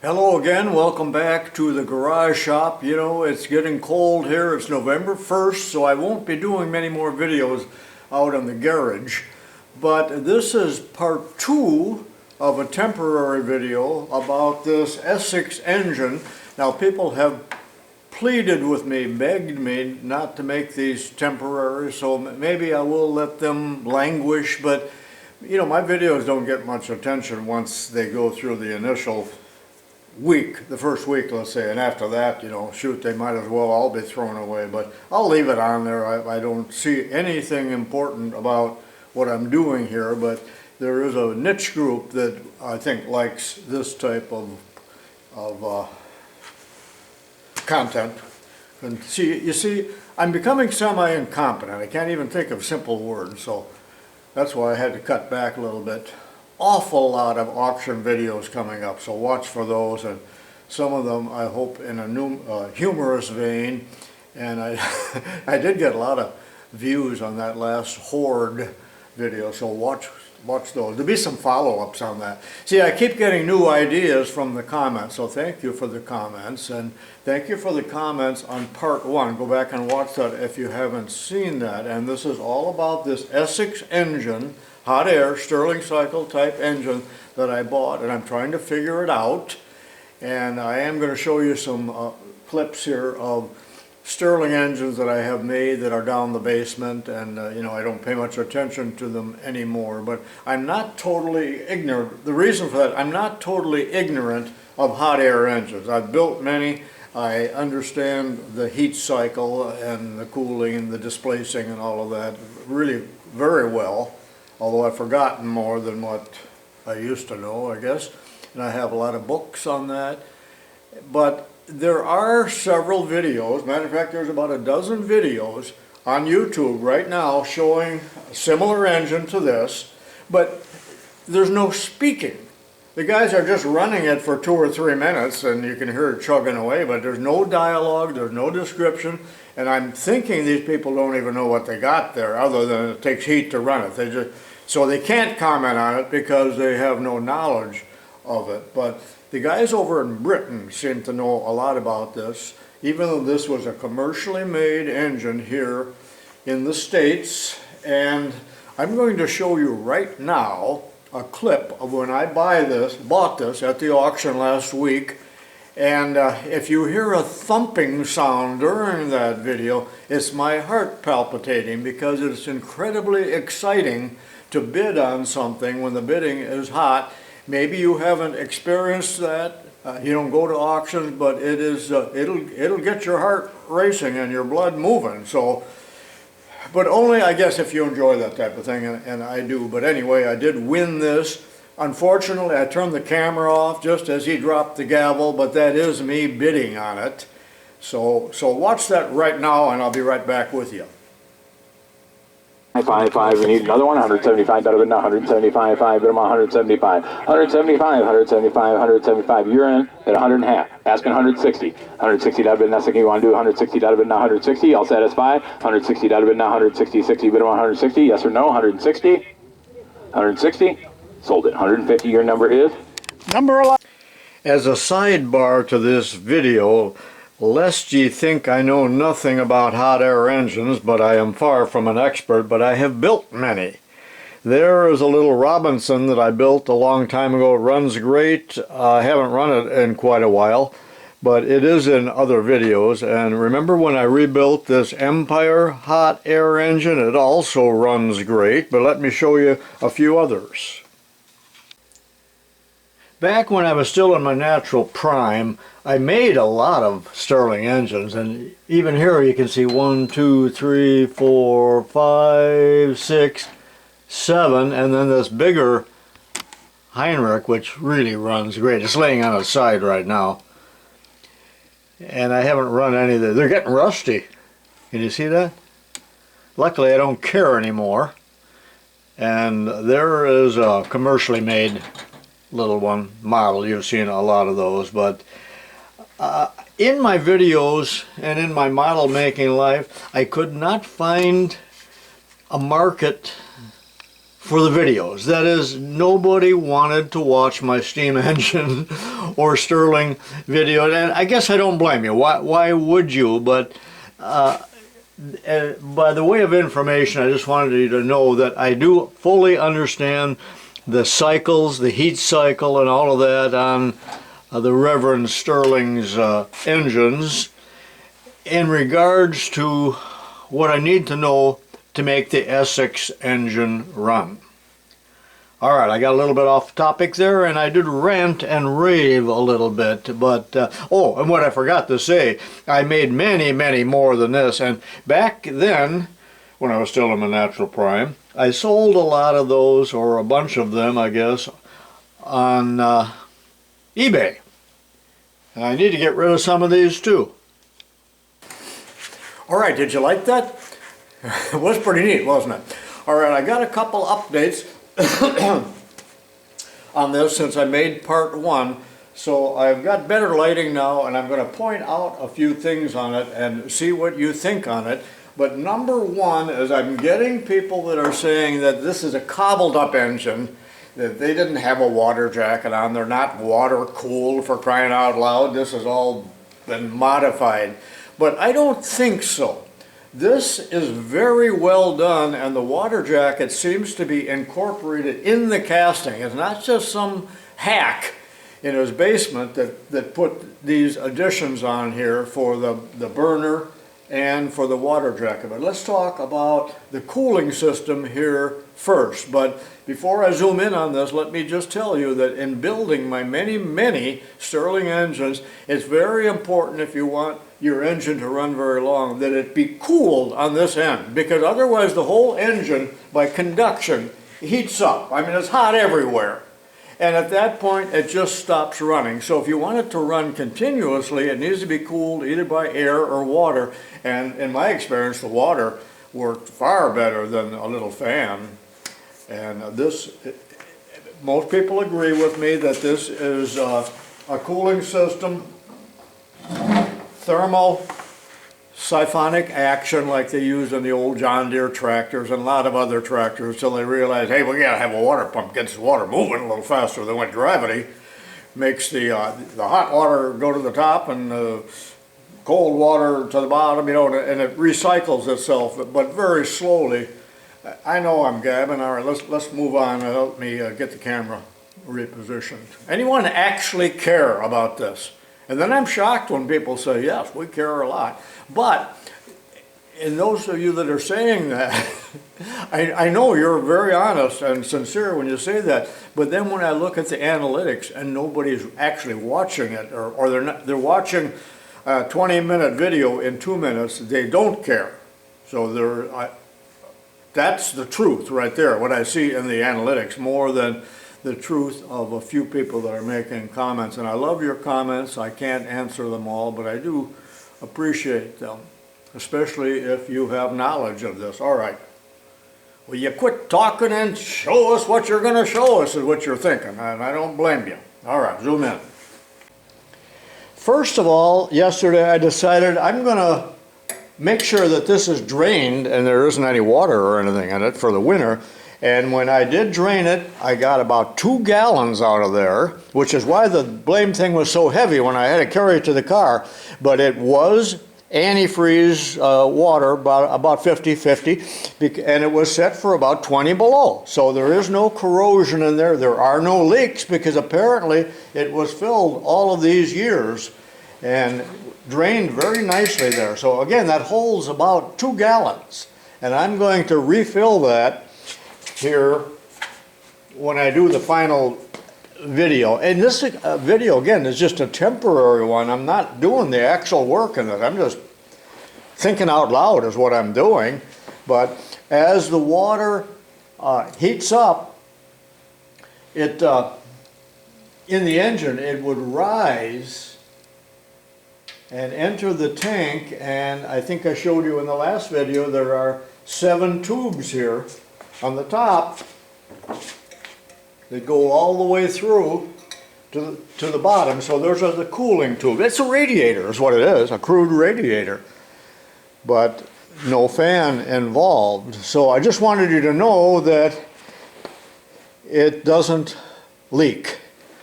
Hello again, welcome back to the garage shop. You know, it's getting cold here. It's November 1st, so I won't be doing many more videos out in the garage. But this is part 2 of a temporary video about this ESSEX engine. Now, people have pleaded with me, begged me not to make these temporary, so maybe I will let them languish. But, you know, my videos don't get much attention once they go through the initial week, the first week, let's say, and after that, you know, shoot, they might as well all be thrown away. But I'll leave it on there. I don't see anything important about what I'm doing here, but there is a niche group that I think likes this type of content. And you see, I'm becoming semi-incompetent. I can't even think of simple words, so that's why I had to cut back a little bit. Awful lot of auction videos coming up, so watch for those, and some of them I hope in a humorous vein. And I did get a lot of views on that last Horde video, so watch those. There'll be some follow-ups on that. See, I keep getting new ideas from the comments, so thank you for the comments, and thank you for the comments on part 1. Go back and watch that if you haven't seen that. And this is all about this ESSEX engine, hot air Stirling cycle type engine that I bought, and I'm trying to figure it out. And I am going to show you some clips here of Stirling engines that I have made that are down the basement, and you know, I don't pay much attention to them anymore. But I'm not totally ignorant. The reason for that, I'm not totally ignorant of hot air engines. I've built many. I understand the heat cycle and the cooling and the displacing and all of that really very well. Although I've forgotten more than what I used to know, I guess. And I have a lot of books on that. But there are several videos. Matter of fact, there's about a dozen videos on YouTube right now showing a similar engine to this. But there's no speaking. The guys are just running it for 2 or 3 minutes, and you can hear it chugging away, but there's no dialogue, there's no description. And I'm thinking these people don't even know what they got there, other than it takes heat to run it. So they can't comment on it because they have no knowledge of it. But the guys over in Britain seem to know a lot about this, even though this was a commercially made engine here in the States. And I'm going to show you right now a clip of when I bought this at the auction last week. And if you hear a thumping sound during that video, it's my heart palpitating, because it's incredibly exciting to bid on something when the bidding is hot. Maybe you haven't experienced that. You don't go to auctions, but it is it'll get your heart racing and your blood moving. So, but only, I guess, if you enjoy that type of thing, and I do. But anyway, I did win this. Unfortunately, I turned the camera off just as he dropped the gavel, but that is me bidding on it. So watch that right now, and I'll be right back with you. 5, we need another one. 175, that'll be 175, 5, bid them 175, 175, 175, 175. You're in at 100 and a half. Asking 160, 160, that'll be nothing. You want to do 160, that'll be 160. I'll satisfy. 160, that'll be 160, 60, bid them 160. Yes or no? 160, 160. Sold it. 150. Your number is number 11. As a sidebar to this video, lest ye think I know nothing about hot air engines, but I am far from an expert, but I have built many. There is a little Robinson that I built a long time ago. It runs great. I haven't run it in quite a while, but it is in other videos. And remember when I rebuilt this Empire hot air engine? It also runs great, but let me show you a few others. Back when I was still in my natural prime, I made a lot of Stirling engines, and even here you can see 1, 2, 3, 4, 5, 6, 7, and then this bigger Heinrich, which really runs great. It's laying on its side right now. And I haven't run any of them. They're getting rusty. Can you see that? Luckily, I don't care anymore. And there is a commercially made little one model. You've seen a lot of those, but in my videos and in my model making life, I could not find a market for the videos. That is, nobody wanted to watch my steam engine or Stirling video, and I guess I don't blame you. Why would you? But by the way of information, I just wanted you to know that I do fully understand the cycles, the heat cycle and all of that on the Reverend Stirling's engines in regards to what I need to know to make the ESSEX engine run. All right, I got a little bit off topic there, and I did rant and rave a little bit, but, oh, and what I forgot to say, I made many, many more than this, and back then, when I was still in my natural prime, I sold a lot of those, or a bunch of them, I guess, on eBay. And I need to get rid of some of these, too. All right, did you like that? It was pretty neat, wasn't it? All right, I got a couple updates on this since I made part one. So I've got better lighting now, and I'm going to point out a few things on it and see what you think on it. But number one is I'm getting people that are saying that this is a cobbled up engine, that they didn't have a water jacket on, they're not water cooled, for crying out loud. This has all been modified. But I don't think so. This is very well done, and the water jacket seems to be incorporated in the casting. It's not just some hack in his basement that put these additions on here for the burner and for the water jacket. But let's talk about the cooling system here first. But before I zoom in on this, let me just tell you that in building my many, many Stirling engines, it's very important, if you want your engine to run very long, that it be cooled on this end, because otherwise the whole engine, by conduction, heats up. I mean, it's hot everywhere. And at that point, it just stops running. So if you want it to run continuously, it needs to be cooled either by air or water. And in my experience, the water worked far better than a little fan. And this, most people agree with me that this is a cooling system, thermal siphonic action like they used in the old John Deere tractors and a lot of other tractors, till they realized, hey, we gotta have a water pump, gets the water moving a little faster than what gravity makes the hot water go to the top and the cold water to the bottom, you know, and it recycles itself, but very slowly. I know I'm gabbing. All right, let's move on and help me get the camera repositioned. Anyone actually care about this? And then I'm shocked when people say, yes, we care a lot. But, and those of you that are saying that, I know you're very honest and sincere when you say that, but then when I look at the analytics and nobody's actually watching it, or they're watching a 20-minute video in 2 minutes, they don't care. So that's the truth right there, what I see in the analytics, more than the truth of a few people that are making comments. And I love your comments. I can't answer them all, but I do appreciate them, especially if you have knowledge of this. All right. Well, you quit talking and show us what you're going to show us is what you're thinking, and I don't blame you. All right, zoom in. First of all, yesterday I decided I'm going to make sure that this is drained and there isn't any water or anything in it for the winter. And when I did drain it, I got about 2 gallons out of there, which is why the blame thing was so heavy when I had to carry it to the car. But it was antifreeze water, about 50-50, and it was set for about 20 below. So there is no corrosion in there. There are no leaks, because apparently it was filled all of these years and drained very nicely there. So again, that holds about 2 gallons. And I'm going to refill that here when I do the final video. And this video, again, is just a temporary one. I'm not doing the actual work in it. I'm just thinking out loud is what I'm doing. But as the water heats up, it in the engine, it would rise and enter the tank. And I think I showed you in the last video, there are 7 tubes here on the top that go all the way through to the bottom. So those are the cooling tube. It's a radiator is what it is, a crude radiator, but no fan involved. So I just wanted you to know that it doesn't leak.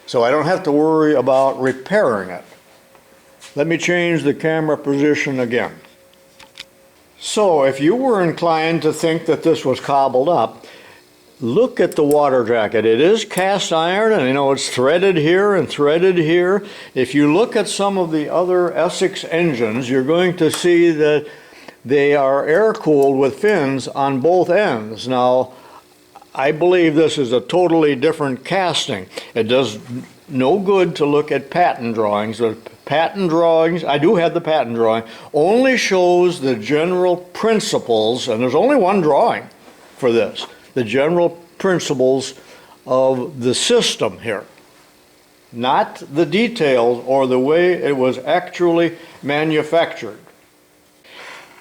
So I don't have to worry about repairing it. Let me change the camera position again. So if you were inclined to think that this was cobbled up, look at the water jacket. It is cast iron, and you know it's threaded here and threaded here. If you look at some of the other ESSEX engines, you're going to see that they are air-cooled with fins on both ends. Now, I believe this is a totally different casting. It does no good to look at patent drawings. The patent drawings, I do have the patent drawing, only shows the general principles, and there's only one drawing for this, the general principles of the system here, not the details or the way it was actually manufactured.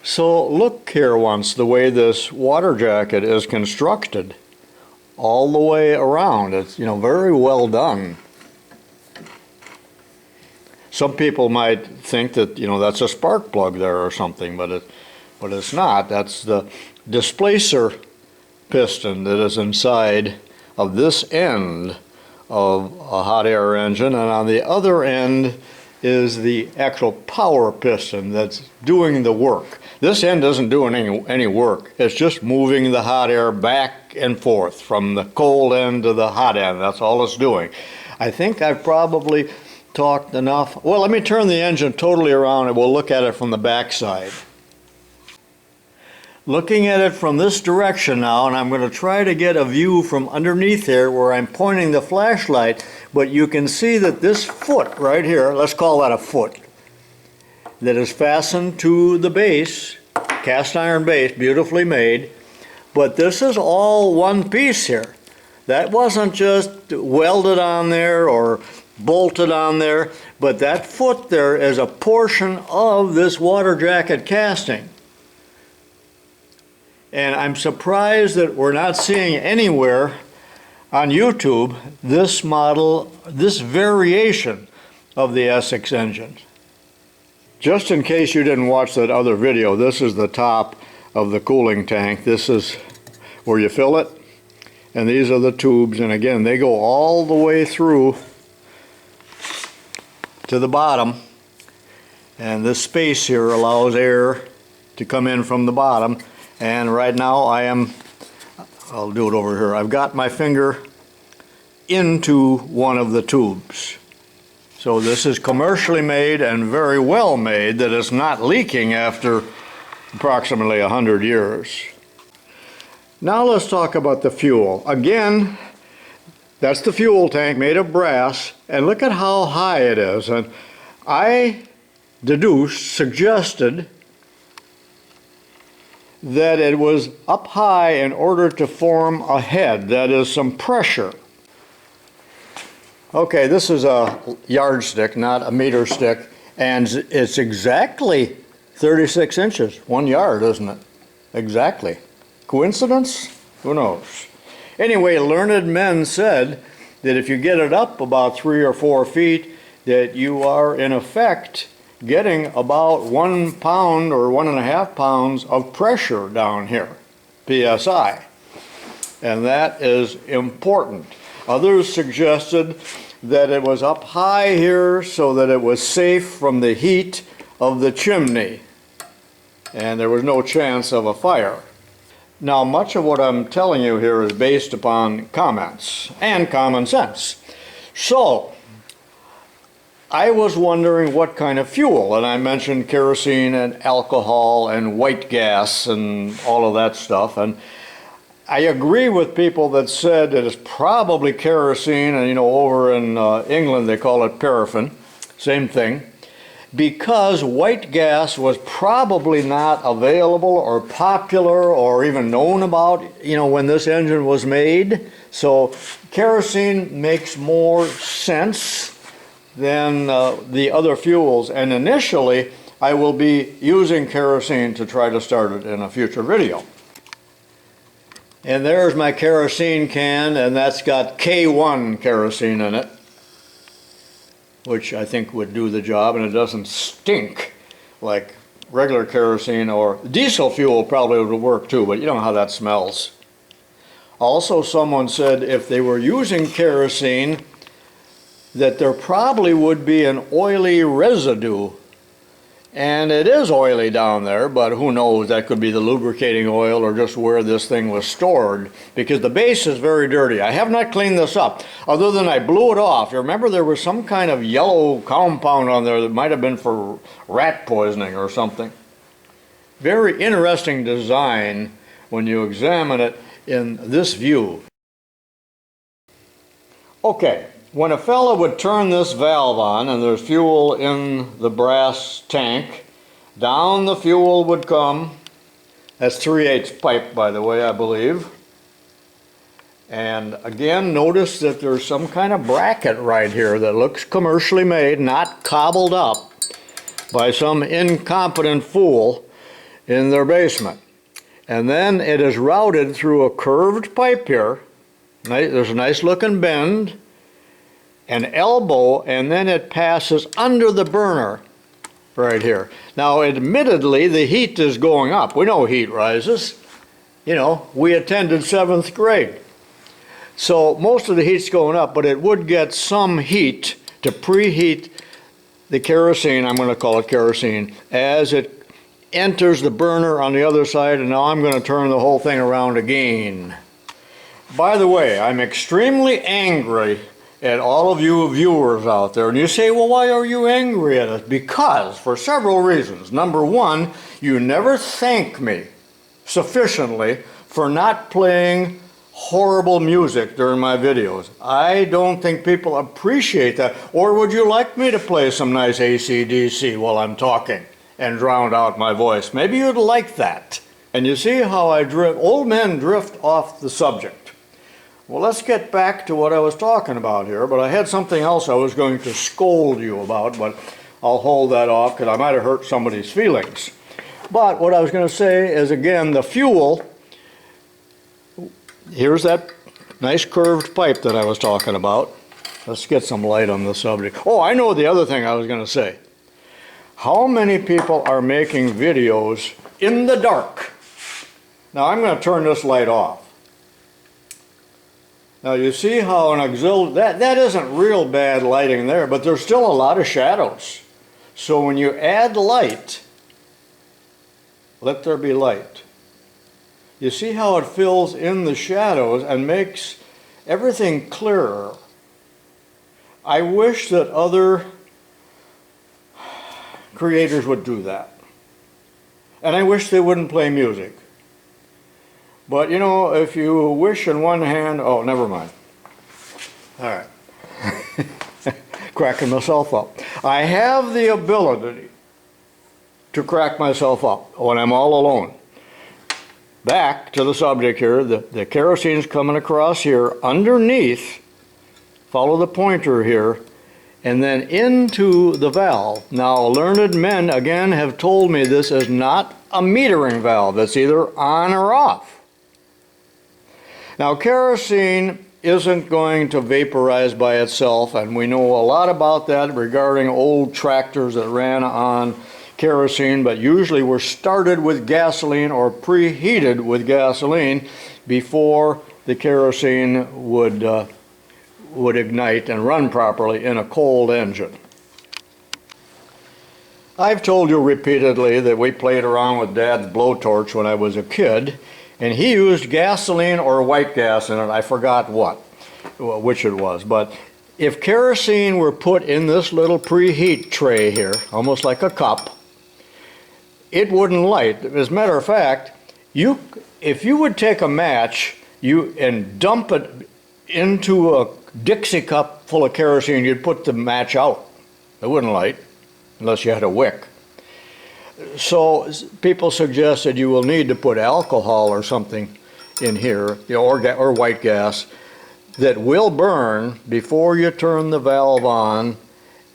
So look here once the way this water jacket is constructed all the way around. It's, you know, very well done. Some people might think that, you know, that's a spark plug there or something, but it's not. That's the displacer piston that is inside of this end of a hot air engine, and on the other end is the actual power piston that's doing the work. This end isn't doing any work. It's just moving the hot air back and forth from the cold end to the hot end. That's all it's doing. I think I've probably talked enough. Well, let me turn the engine totally around and we'll look at it from the back side. Looking at it from this direction now, and I'm going to try to get a view from underneath here where I'm pointing the flashlight, but you can see that this foot right here, let's call that a foot, that is fastened to the base, cast iron base, beautifully made, but this is all one piece here. That wasn't just welded on there or bolted on there, but that foot there is a portion of this water jacket casting. And I'm surprised that we're not seeing anywhere on YouTube this model, this variation of the ESSEX engine. Just in case you didn't watch that other video, this is the top of the cooling tank. This is where you fill it, and these are the tubes, and again, they go all the way through to the bottom, and this space here allows air to come in from the bottom. And right now I'll do it over here. I've got my finger into one of the tubes. So this is commercially made and very well made, that it's not leaking after approximately 100 years. Now let's talk about the fuel. Again, that's the fuel tank made of brass, and look at how high it is. And I suggested that it was up high in order to form a head, that is, some pressure. Okay, this is a yardstick, not a meter stick, and it's exactly 36 inches, 1 yard, isn't it? Exactly. Coincidence? Who knows? Anyway, learned men said that if you get it up about 3 or 4 feet, that you are in effect getting about 1 pound or 1.5 pounds of pressure down here, PSI. And that is important. Others suggested that it was up high here so that it was safe from the heat of the chimney, and there was no chance of a fire. Now, much of what I'm telling you here is based upon comments and common sense. So, I was wondering what kind of fuel, and I mentioned kerosene and alcohol and white gas and all of that stuff, and I agree with people that said that it's probably kerosene, and you know, over in England they call it paraffin, same thing, because white gas was probably not available or popular or even known about, you know, when this engine was made. So kerosene makes more sense than the other fuels, and initially I will be using kerosene to try to start it in a future video. And there's my kerosene can, and that's got K1 kerosene in it, which I think would do the job, and it doesn't stink like regular kerosene, or diesel fuel probably would work too, but you don't know how that smells. Also, someone said if they were using kerosene, that there probably would be an oily residue. And it is oily down there, but who knows, that could be the lubricating oil or just where this thing was stored, because the base is very dirty. I have not cleaned this up, other than I blew it off. You remember there was some kind of yellow compound on there that might have been for rat poisoning or something. Very interesting design when you examine it in this view. Okay. When a fella would turn this valve on and there's fuel in the brass tank, down the fuel would come. That's 3/8 pipe, by the way, I believe. And again, notice that there's some kind of bracket right here that looks commercially made, not cobbled up by some incompetent fool in their basement. And then it is routed through a curved pipe here. There's a nice looking bend, an elbow, and then it passes under the burner right here. Now, admittedly, the heat is going up. We know heat rises. You know, we attended 7th grade. So most of the heat's going up, but it would get some heat to preheat the kerosene, I'm going to call it kerosene, as it enters the burner on the other side, and now I'm going to turn the whole thing around again. By the way, I'm extremely angry at all of you viewers out there. And you say, well, why are you angry at us? Because, for several reasons. Number one, you never thank me sufficiently for not playing horrible music during my videos. I don't think people appreciate that. Or would you like me to play some nice AC/DC while I'm talking and drown out my voice? Maybe you'd like that. And you see how old men drift off the subject. Well, let's get back to what I was talking about here, but I had something else I was going to scold you about, but I'll hold that off because I might have hurt somebody's feelings. But what I was going to say is, again, the fuel, here's that nice curved pipe that I was talking about. Let's get some light on the subject. Oh, I know the other thing I was going to say. How many people are making videos in the dark? Now, I'm going to turn this light off. Now you see how an that isn't real bad lighting there, but there's still a lot of shadows. So when you add light, let there be light. You see how it fills in the shadows and makes everything clearer. I wish that other creators would do that. And I wish they wouldn't play music. But, you know, if you wish in one hand, oh, never mind. All right. Cracking myself up. I have the ability to crack myself up when I'm all alone. Back to the subject here, the kerosene's coming across here underneath, follow the pointer here, and then into the valve. Now, learned men, again, have told me this is not a metering valve. It's either on or off. Now, kerosene isn't going to vaporize by itself, and we know a lot about that regarding old tractors that ran on kerosene, but usually were started with gasoline or preheated with gasoline before the kerosene would ignite and run properly in a cold engine. I've told you repeatedly that we played around with Dad's blowtorch when I was a kid, and he used gasoline or white gas in it. I forgot which it was. But if kerosene were put in this little preheat tray here, almost like a cup, it wouldn't light. As a matter of fact, if you would take a match and dump it into a Dixie cup full of kerosene, you'd put the match out. It wouldn't light unless you had a wick. So people suggested you will need to put alcohol or something in here, you know, or white gas that will burn before you turn the valve on,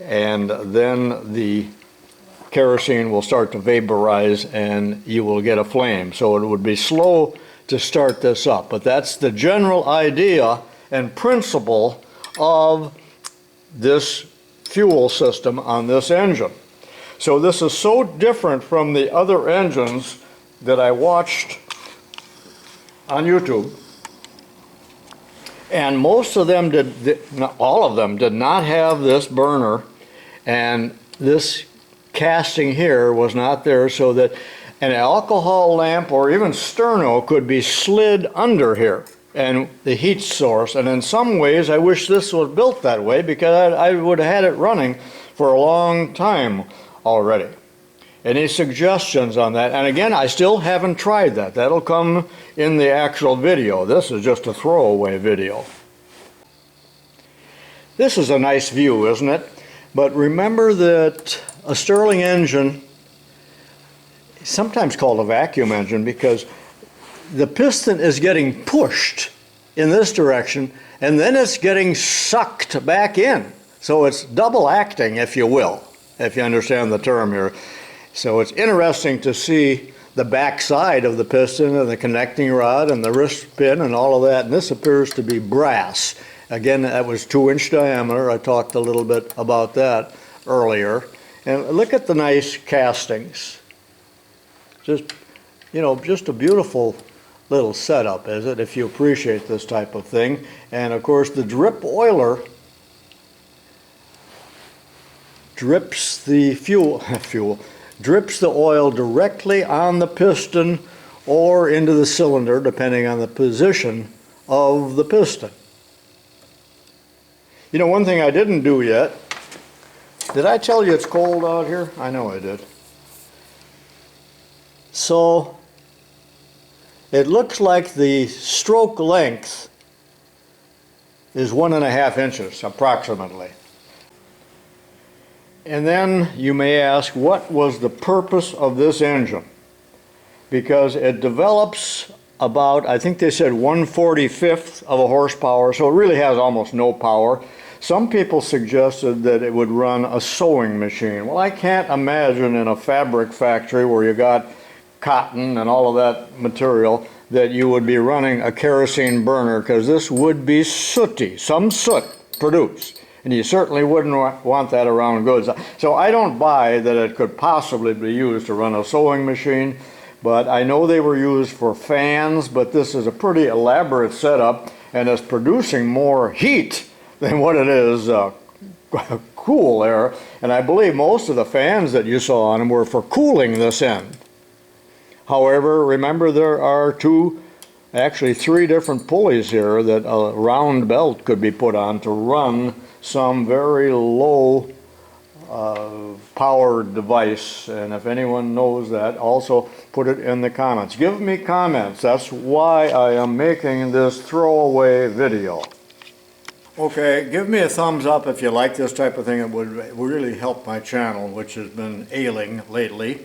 and then the kerosene will start to vaporize and you will get a flame. So it would be slow to start this up, but that's the general idea and principle of this fuel system on this engine. So this is so different from the other engines that I watched on YouTube And most of them not all of them did not have this burner, and this casting here was not there, so that an alcohol lamp or even sterno could be slid under here and the heat source. And in some ways I wish this was built that way, because I would have had it running for a long time already. Any suggestions on that? And again, I still haven't tried that. That'll come in the actual video. This is just a throwaway video. This is a nice view, isn't it? But remember that a Stirling engine, sometimes called a vacuum engine, because the piston is getting pushed in this direction and then it's getting sucked back in. So it's double acting, if you will, if you understand the term here. So it's interesting to see the back side of the piston and the connecting rod and the wrist pin and all of that. And this appears to be brass. Again, that was 2-inch diameter. I talked a little bit about that earlier. And look at the nice castings. Just, you know, just a beautiful little setup, is it, if you appreciate this type of thing. And of course the drip oiler drips the drips the oil directly on the piston or into the cylinder, depending on the position of the piston. You know, one thing I didn't do yet, did I tell you it's cold out here? I know I did. So it looks like the stroke length is 1.5 inches approximately. And then you may ask, what was the purpose of this engine? Because it develops about, I think they said 1/45 of a horsepower, so it really has almost no power. Some people suggested that it would run a sewing machine. Well, I can't imagine in a fabric factory where you got cotton and all of that material that you would be running a kerosene burner, because this would be sooty, some soot produced. And you certainly wouldn't want that around goods. So I don't buy that it could possibly be used to run a sewing machine, but I know they were used for fans, but this is a pretty elaborate setup and it's producing more heat than what it is cool air. And I believe most of the fans that you saw on them were for cooling this end. However, remember there are actually three different pulleys here that a round belt could be put on to run some very low power device. And if anyone knows that, also put it in the comments. Give me comments. That's why I am making this throwaway video. Okay, give me a thumbs up if you like this type of thing. It would really help my channel, which has been ailing lately.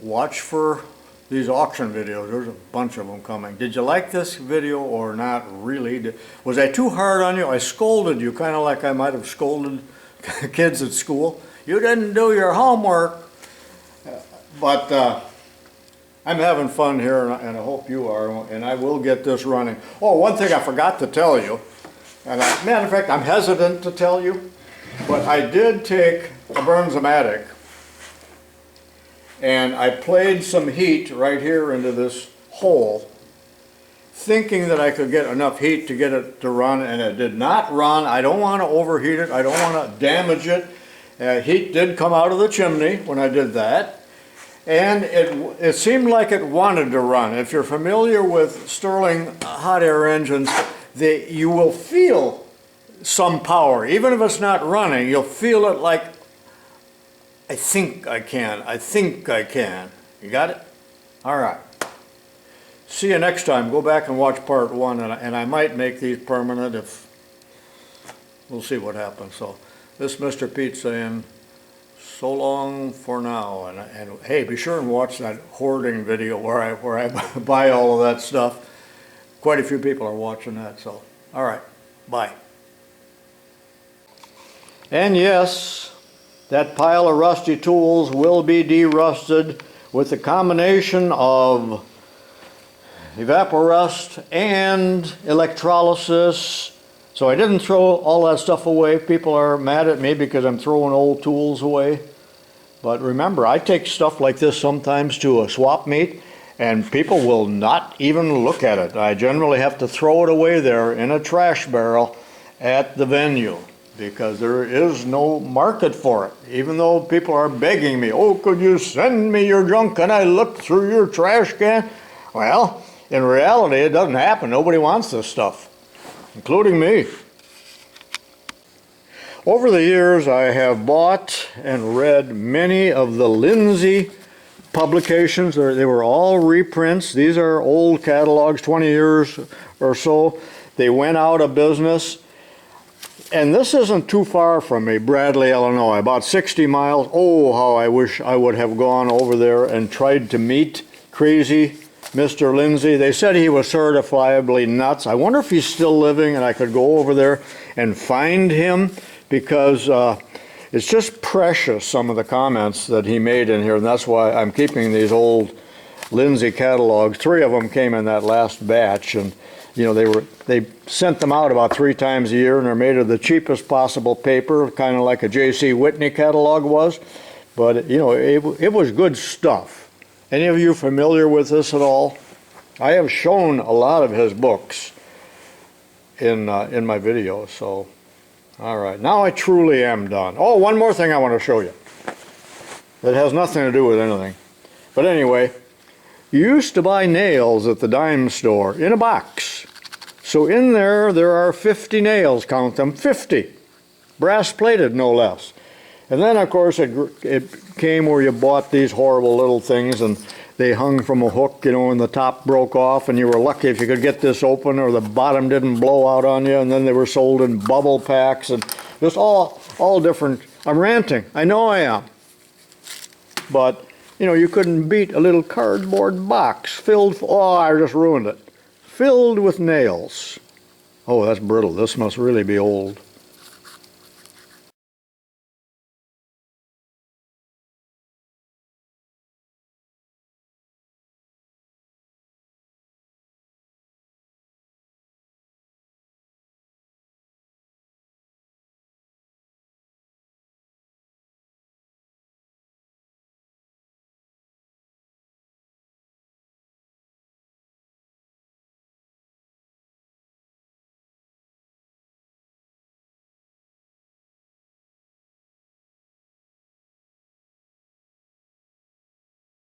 Watch for these auction videos. There's a bunch of them coming. Did you like this video or not really? Was I too hard on you? I scolded you, kind of like I might have scolded kids at school. You didn't do your homework. But I'm having fun here, and I hope you are, and I will get this running. Oh, one thing I forgot to tell you, and matter of fact, I'm hesitant to tell you, but I did take a Burns-O-Matic and I played some heat right here into this hole, thinking that I could get enough heat to get it to run, and it did not run. I don't want to overheat it. I don't want to damage it. Heat did come out of the chimney when I did that, and it seemed like it wanted to run. If you're familiar with Stirling hot air engines, you will feel some power. Even if it's not running, you'll feel it like, I think I can. I think I can. You got it? All right. See you next time. Go back and watch part 1, and I might make these permanent if we'll see what happens. So this Mr. Pete saying so long for now, and hey, be sure and watch that hoarding video where I buy all of that stuff. Quite a few people are watching that. So all right, bye. And yes, that pile of rusty tools will be derusted with a combination of evaporust and electrolysis. So I didn't throw all that stuff away. People are mad at me because I'm throwing old tools away. But remember, I take stuff like this sometimes to a swap meet, and people will not even look at it. I generally have to throw it away there in a trash barrel at the venue because there is no market for it. Even though people are begging me, oh, could you send me your junk? Can I look through your trash can? Well, in reality, it doesn't happen. Nobody wants this stuff, including me. Over the years, I have bought and read many of the Lindsay publications. They were all reprints. These are old catalogs, 20 years or so. They went out of business. And this isn't too far from me, Bradley, Illinois, about 60 miles. Oh, how I wish I would have gone over there and tried to meet crazy Mr. Lindsay. They said he was certifiably nuts. I wonder if he's still living and I could go over there and find him, because it's just precious, some of the comments that he made in here, and that's why I'm keeping these old Lindsay catalogs. 3 of them came in that last batch, and you know, they sent them out about 3 times a year, and they're made of the cheapest possible paper, kind of like a J.C. Whitney catalog was. But you know, it was good stuff. Any of you familiar with this at all? I have shown a lot of his books in my videos. So, all right, now I truly am done. Oh, one more thing I want to show you. That has nothing to do with anything. But anyway, you used to buy nails at the dime store in a box. So in there are 50 nails, count them, 50. Brass plated, no less. And then, of course, it came where you bought these horrible little things, and they hung from a hook, you know, and the top broke off, and you were lucky if you could get this open or the bottom didn't blow out on you. And then they were sold in bubble packs, and just all different. I'm ranting. I know I am. But you know, you couldn't beat a little cardboard box filled, oh, I just ruined it, filled with nails. Oh, that's brittle. This must really be old.